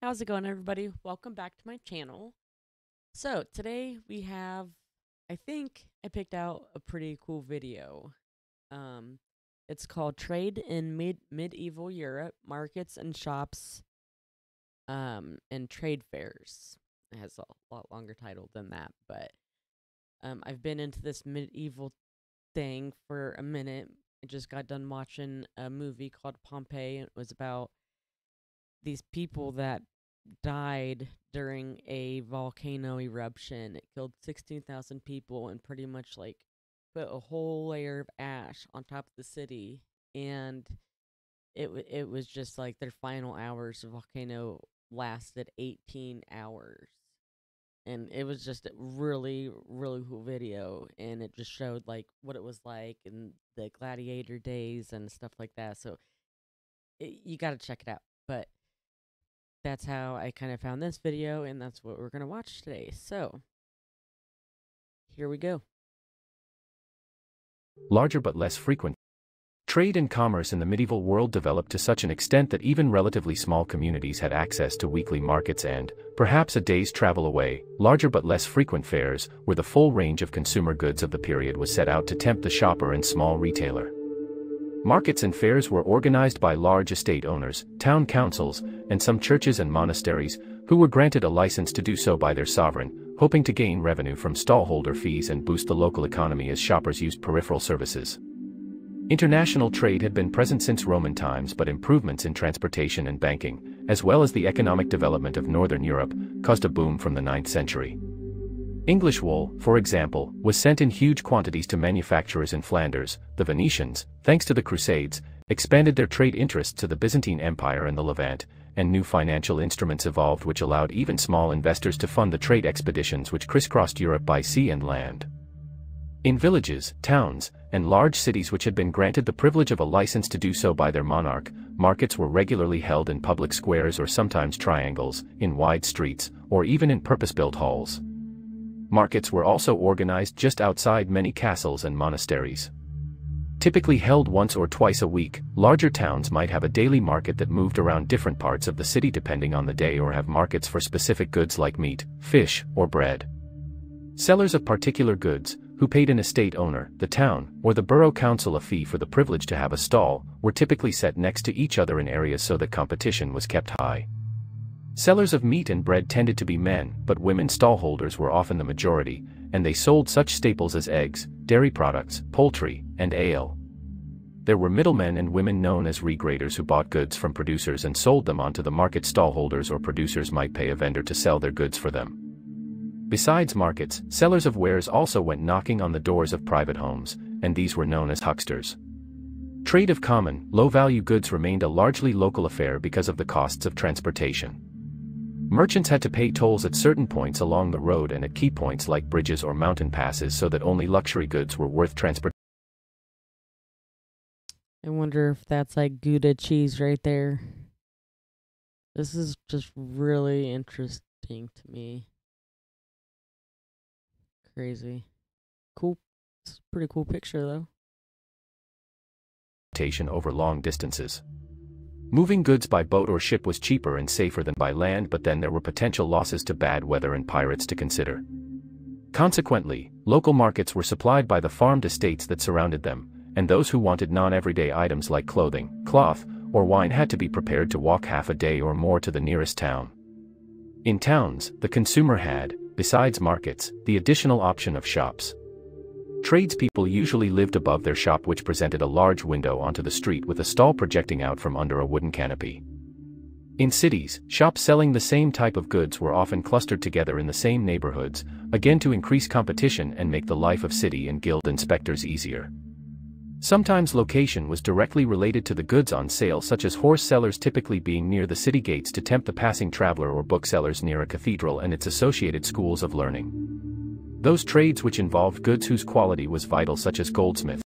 How's it going, everybody? Welcome back to my channel. So, today we have, I think I picked out a pretty cool video. Um, it's called Trade in Medieval Europe, Markets and Shops, and Trade Fairs. It has a lot longer title than that, but I've been into this medieval thing for a minute. I just got done watching a movie called Pompeii. It was about these people that died during a volcano eruption. It killed 16,000 people and pretty much like put a whole layer of ash on top of the city. And it was just like their final hours. The volcano lasted 18 hours. And it was just a really, really cool video. And it just showed like what it was like in the gladiator days and stuff like that. So you got to check it out. But that's how I kind of found this video, and that's what we're going to watch today. So, here we go. Larger but less frequent. Trade and commerce in the medieval world developed to such an extent that even relatively small communities had access to weekly markets and, perhaps a day's travel away, larger but less frequent fairs, where the full range of consumer goods of the period was set out to tempt the shopper and small retailer. Markets and fairs were organized by large estate owners, town councils, and some churches and monasteries, who were granted a license to do so by their sovereign, hoping to gain revenue from stallholder fees and boost the local economy as shoppers used peripheral services. International trade had been present since Roman times, but improvements in transportation and banking, as well as the economic development of Northern Europe, caused a boom from the 9th century. English wool, for example, was sent in huge quantities to manufacturers in Flanders. The Venetians, thanks to the Crusades, expanded their trade interests to the Byzantine Empire and the Levant, and new financial instruments evolved which allowed even small investors to fund the trade expeditions which crisscrossed Europe by sea and land. In villages, towns, and large cities which had been granted the privilege of a license to do so by their monarch, markets were regularly held in public squares or sometimes triangles, in wide streets, or even in purpose-built halls. Markets were also organized just outside many castles and monasteries. Typically held once or twice a week, larger towns might have a daily market that moved around different parts of the city depending on the day, or have markets for specific goods like meat, fish, or bread. Sellers of particular goods, who paid an estate owner, the town, or the borough council a fee for the privilege to have a stall, were typically set next to each other in areas so that competition was kept high. Sellers of meat and bread tended to be men, but women stallholders were often the majority, and they sold such staples as eggs, dairy products, poultry, and ale. There were middlemen and women known as regraders who bought goods from producers and sold them onto the market. Stallholders or producers might pay a vendor to sell their goods for them. Besides markets, sellers of wares also went knocking on the doors of private homes, and these were known as hucksters. Trade of common, low-value goods remained a largely local affair because of the costs of transportation. Merchants had to pay tolls at certain points along the road and at key points like bridges or mountain passes, so that only luxury goods were worth transportation. I wonder if that's like Gouda cheese right there. This is just really interesting to me. Crazy. Cool. It's a pretty cool picture, though. Over long distances. Moving goods by boat or ship was cheaper and safer than by land, but then there were potential losses to bad weather and pirates to consider. Consequently, local markets were supplied by the farmed estates that surrounded them, and those who wanted non-everyday items like clothing, cloth, or wine had to be prepared to walk half a day or more to the nearest town. In towns, the consumer had, besides markets, the additional option of shops. Tradespeople usually lived above their shop, which presented a large window onto the street with a stall projecting out from under a wooden canopy. In cities, shops selling the same type of goods were often clustered together in the same neighborhoods, again to increase competition and make the life of city and guild inspectors easier. Sometimes location was directly related to the goods on sale, such as horse sellers typically being near the city gates to tempt the passing traveler, or booksellers near a cathedral and its associated schools of learning. Those trades which involved goods whose quality was vital, such as goldsmith.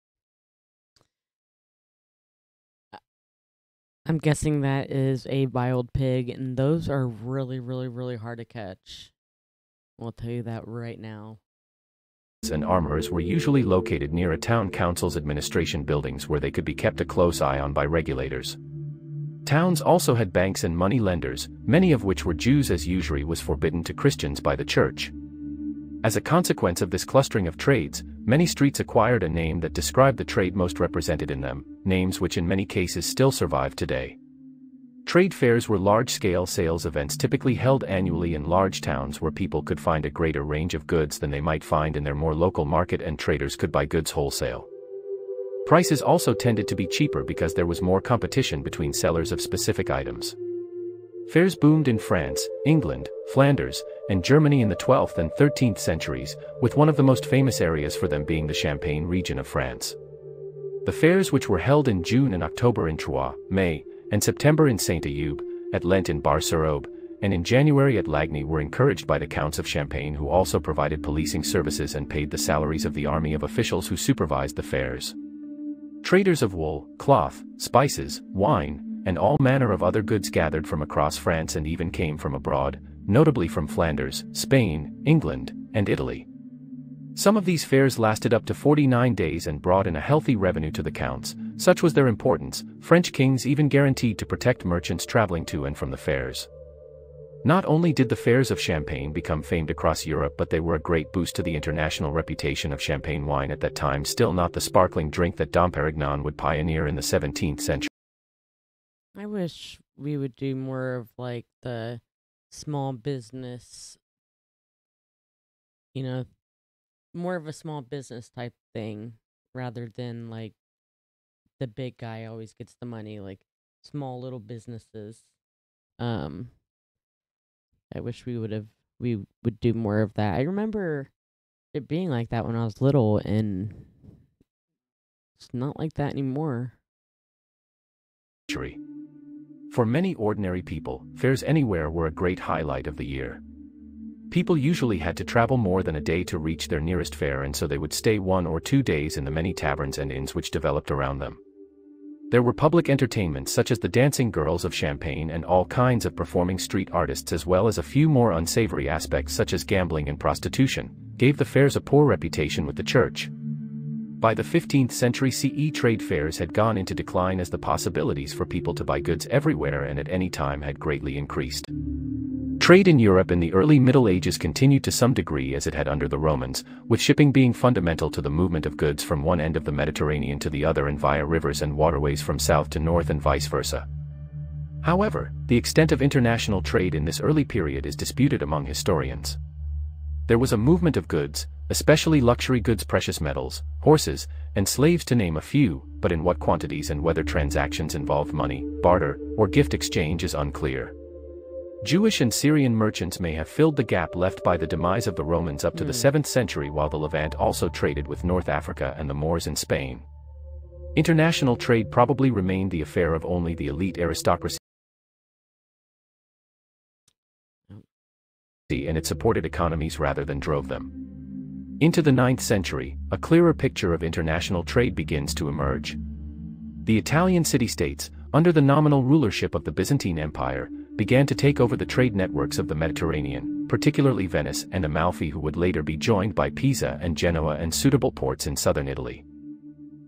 I'm guessing that is a wild pig, and those are really, really, really hard to catch. I'll tell you that right now. And armorers were usually located near a town council's administration buildings, where they could be kept a close eye on by regulators. Towns also had banks and money lenders, many of which were Jews, as usury was forbidden to Christians by the church. As a consequence of this clustering of trades, many streets acquired a name that described the trade most represented in them, names which in many cases still survive today. Trade fairs were large-scale sales events typically held annually in large towns where people could find a greater range of goods than they might find in their more local market, and traders could buy goods wholesale. Prices also tended to be cheaper because there was more competition between sellers of specific items. Fairs boomed in France, England, Flanders, and Germany in the 12th and 13th centuries, with one of the most famous areas for them being the Champagne region of France. The fairs, which were held in June and October in Troyes, May, and September in Saint-Ayoub, at Lent in Bar-sur-Aube, and in January at Lagny, were encouraged by the counts of Champagne, who also provided policing services and paid the salaries of the army of officials who supervised the fairs. Traders of wool, cloth, spices, wine, and all manner of other goods gathered from across France and even came from abroad, notably from Flanders, Spain, England, and Italy. Some of these fairs lasted up to 49 days and brought in a healthy revenue to the counts. Such was their importance, French kings even guaranteed to protect merchants traveling to and from the fairs. Not only did the fairs of Champagne become famed across Europe, but they were a great boost to the international reputation of champagne wine at that time, still not the sparkling drink that Dom Perignon would pioneer in the 17th century. I wish we would do more of like the small business, more of a small business type thing rather than like the big guy always gets the money, like small little businesses. I wish we would do more of that. I remember it being like that when I was little, and it's not like that anymore. For many ordinary people, fairs anywhere were a great highlight of the year. People usually had to travel more than a day to reach their nearest fair, and so they would stay 1 or 2 days in the many taverns and inns which developed around them. There were public entertainments such as the Dancing Girls of Champagne and all kinds of performing street artists, as well as a few more unsavory aspects such as gambling and prostitution, gave the fairs a poor reputation with the church. By the 15th century CE, trade fairs had gone into decline as the possibilities for people to buy goods everywhere and at any time had greatly increased. Trade in Europe in the early Middle Ages continued to some degree as it had under the Romans, with shipping being fundamental to the movement of goods from one end of the Mediterranean to the other and via rivers and waterways from south to north and vice versa. However, the extent of international trade in this early period is disputed among historians. There was a movement of goods, especially luxury goods, precious metals, horses, and slaves to name a few, but in what quantities and whether transactions involved money, barter, or gift exchange is unclear. Jewish and Syrian merchants may have filled the gap left by the demise of the Romans up to the 7th century, while the Levant also traded with North Africa and the Moors in Spain. International trade probably remained the affair of only the elite aristocracy, and it supported economies rather than drove them. Into the 9th century, a clearer picture of international trade begins to emerge. The Italian city-states, under the nominal rulership of the Byzantine Empire, began to take over the trade networks of the Mediterranean, particularly Venice and Amalfi, who would later be joined by Pisa and Genoa and suitable ports in southern Italy.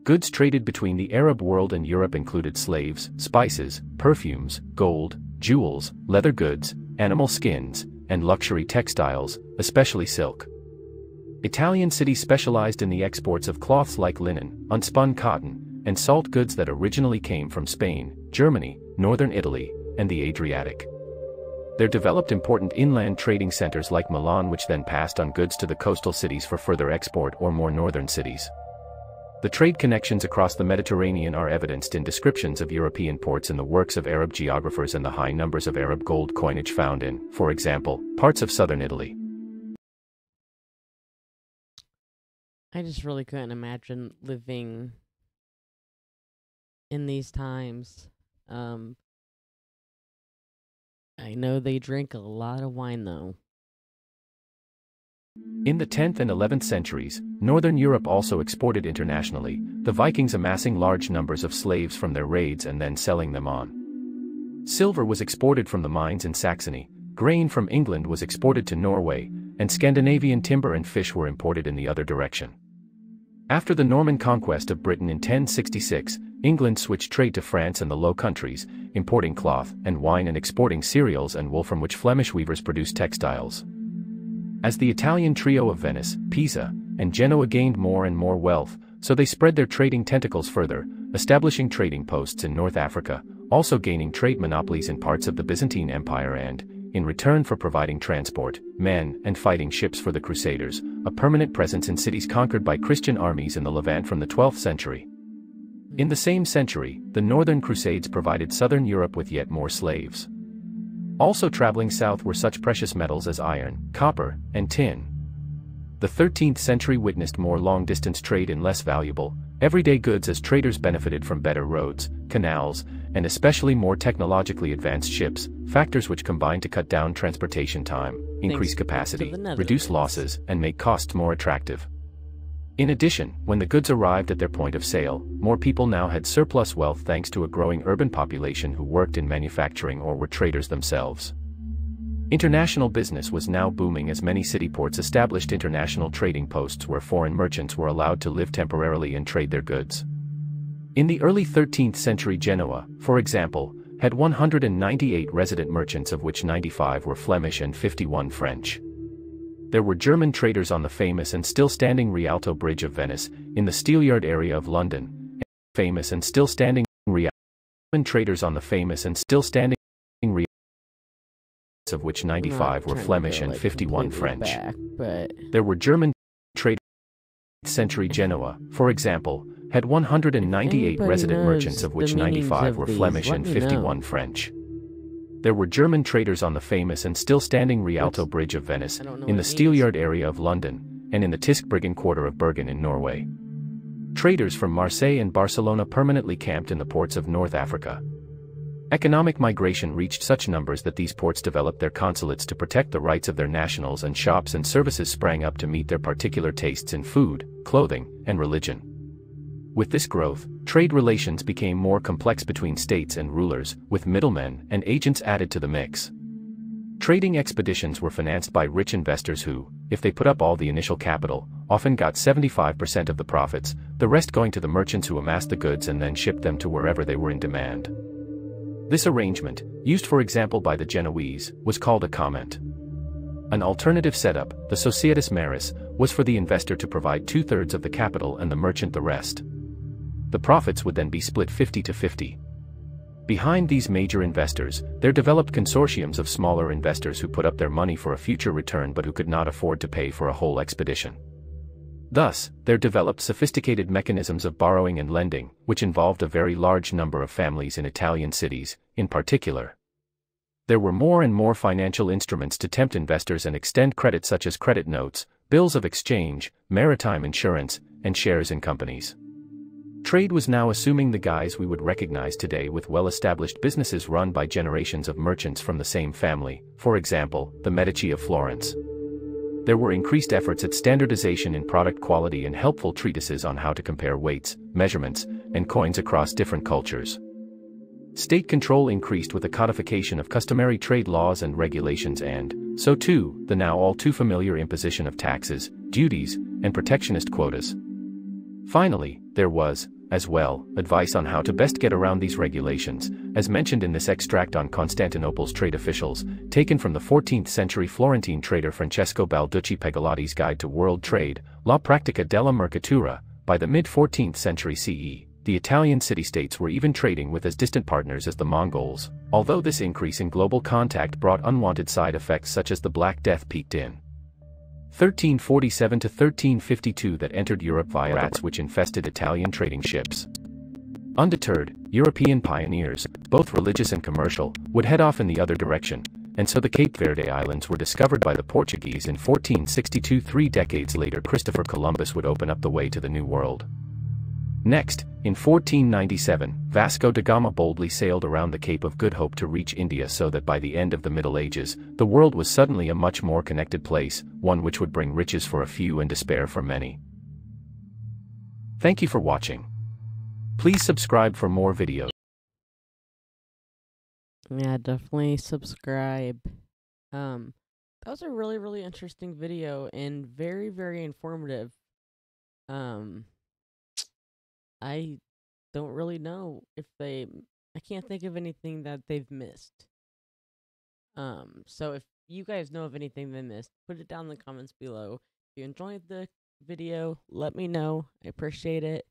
Goods traded between the Arab world and Europe included slaves, spices, perfumes, gold, jewels, leather goods, animal skins, and luxury textiles, especially silk. Italian cities specialized in the exports of cloths like linen, unspun cotton, and salt goods that originally came from Spain, Germany, northern Italy, and the Adriatic. There developed important inland trading centers like Milan, which then passed on goods to the coastal cities for further export, or more northern cities. The trade connections across the Mediterranean are evidenced in descriptions of European ports in the works of Arab geographers and the high numbers of Arab gold coinage found in, for example, parts of southern Italy. I just really couldn't imagine living in these times. I know they drink a lot of wine, though. In the 10th and 11th centuries, Northern Europe also exported internationally, the Vikings amassing large numbers of slaves from their raids and then selling them on. Silver was exported from the mines in Saxony, grain from England was exported to Norway, and Scandinavian timber and fish were imported in the other direction. After the Norman conquest of Britain in 1066, England switched trade to France and the Low Countries, importing cloth and wine and exporting cereals and wool from which Flemish weavers produced textiles. As the Italian trio of Venice, Pisa, and Genoa gained more and more wealth, so they spread their trading tentacles further, establishing trading posts in North Africa, also gaining trade monopolies in parts of the Byzantine Empire and, in return for providing transport, men, and fighting ships for the Crusaders, a permanent presence in cities conquered by Christian armies in the Levant from the 12th century. In the same century, the Northern Crusades provided Southern Europe with yet more slaves. Also traveling south were such precious metals as iron, copper, and tin. The 13th century witnessed more long-distance trade in less valuable, everyday goods as traders benefited from better roads, canals, and especially more technologically advanced ships, factors which combined to cut down transportation time, increase capacity, reduce losses, and make costs more attractive. In addition, when the goods arrived at their point of sale, more people now had surplus wealth thanks to a growing urban population who worked in manufacturing or were traders themselves. International business was now booming as many city ports established international trading posts where foreign merchants were allowed to live temporarily and trade their goods. In the early 13th century, Genoa, for example, had 198 resident merchants, of which 95 were Flemish and 51 French. There were German traders on the famous and still standing Rialto Bridge of Venice, in the Steelyard area of London, and famous and still standing Rialto traders on the famous and still standing Rialto, of which 95 were Flemish and 51 French. There were German traders. 8th century Genoa, for example, had 198 resident merchants, of which 95 were Flemish and 51 French. There were German traders on the famous and still standing Rialto Bridge of Venice, in the Steelyard area of London, and in the Tyskbryggen quarter of Bergen in Norway. Traders from Marseille and Barcelona permanently camped in the ports of North Africa. Economic migration reached such numbers that these ports developed their consulates to protect the rights of their nationals, and shops and services sprang up to meet their particular tastes in food, clothing, and religion. With this growth, trade relations became more complex between states and rulers, with middlemen and agents added to the mix. Trading expeditions were financed by rich investors who, if they put up all the initial capital, often got 75% of the profits, the rest going to the merchants who amassed the goods and then shipped them to wherever they were in demand. This arrangement, used for example by the Genoese, was called a comment. An alternative setup, the Societas Maris, was for the investor to provide 2/3 of the capital and the merchant the rest. The profits would then be split 50-50. Behind these major investors, there developed consortiums of smaller investors who put up their money for a future return but who could not afford to pay for a whole expedition. Thus, there developed sophisticated mechanisms of borrowing and lending, which involved a very large number of families in Italian cities, in particular. There were more and more financial instruments to tempt investors and extend credit, such as credit notes, bills of exchange, maritime insurance, and shares in companies. Trade was now assuming the guise we would recognize today, with well-established businesses run by generations of merchants from the same family, for example, the Medici of Florence. There were increased efforts at standardization in product quality and helpful treatises on how to compare weights, measurements, and coins across different cultures. State control increased with the codification of customary trade laws and regulations, and, so too, the now all too familiar imposition of taxes, duties, and protectionist quotas. Finally, there was, as well, advice on how to best get around these regulations, as mentioned in this extract on Constantinople's trade officials, taken from the 14th century Florentine trader Francesco Balducci Pegolotti's Guide to World Trade, La Pratica della Mercatura. By the mid-14th century CE, the Italian city-states were even trading with as distant partners as the Mongols, although this increase in global contact brought unwanted side effects such as the Black Death peaked in 1347 to 1352 that entered Europe via rats which infested Italian trading ships. Undeterred, European pioneers, both religious and commercial, would head off in the other direction, and so the Cape Verde Islands were discovered by the Portuguese in 1462. 3 decades later, Christopher Columbus would open up the way to the New World. Next, in 1497, Vasco da Gama boldly sailed around the Cape of Good Hope to reach India, so that by the end of the Middle Ages, the world was suddenly a much more connected place, one which would bring riches for a few and despair for many. Thank you for watching. Please subscribe for more videos. Yeah, definitely subscribe. That was a really, really interesting video and very, very informative. I don't really know if they. I can't think of anything that they've missed. So if you guys know of anything they missed, put it down in the comments below. If you enjoyed the video, let me know. I appreciate it.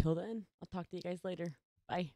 Till then, I'll talk to you guys later. Bye.